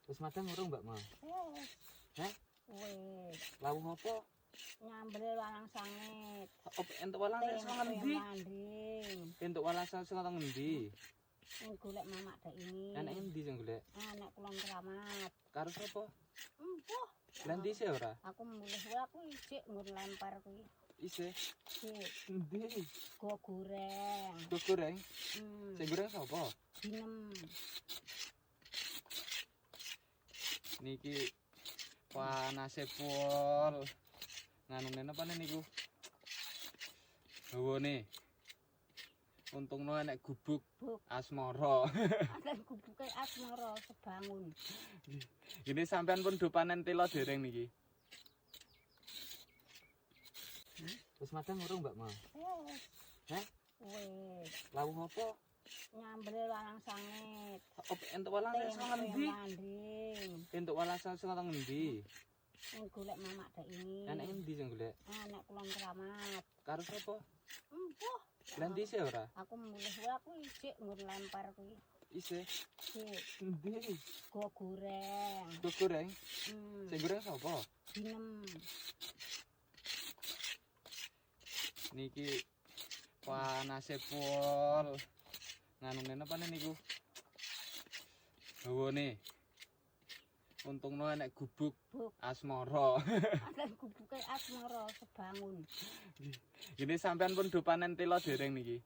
Wis madang urung Mbak Mal? Wis. Hah? Wis. Lawuh apa? Nyambre walang sangit. Apa entuk walasan sing ngendi? Manding. Entuk walasan sing nang ngendi? Ning golek mamak dek ini. Enak endi sing golek? Anak Kulon Keramat. Karo sapa? Empuh. Lah ndi sih ora? Aku mulih wae aku ijik nggon lempar kuwi. Isih. Ijik Endi? go goreng. Go goreng. Hmm. Sing goreng sapa? Dinem. Niki panase pol. Nganune napa niku? Hawane. Untungno enek gubuk Buk. asmara. Ada gubuke asmara sebangun. Ini sampean pun do panen telo dereng niki. Wis madang urung Mbak Mal? Wis. Hah? Wis. Lawuh apa? Nyambre walang sangit. Apa entuk walasan sing ngendi? Manding. Entuk walasan sing nang ngendi? Ning golek mamak dek ini. Enak endi sing golek? Anak Kulon Keramat. Karo sapa? Empuh. Lah ndi sih ora? Aku mulih wae aku ijik nggon lempar kuwi. Isih. Ijik Endi? go goreng. Go goreng. Hmm. Sing goreng sapa? Dinem. Niki panase pol. Nganune napa niku? Hawane. Untungno enek gubuk Buk. asmara. Ada gubuke asmara sebangun. Ini sampean pun do panen telo dereng niki.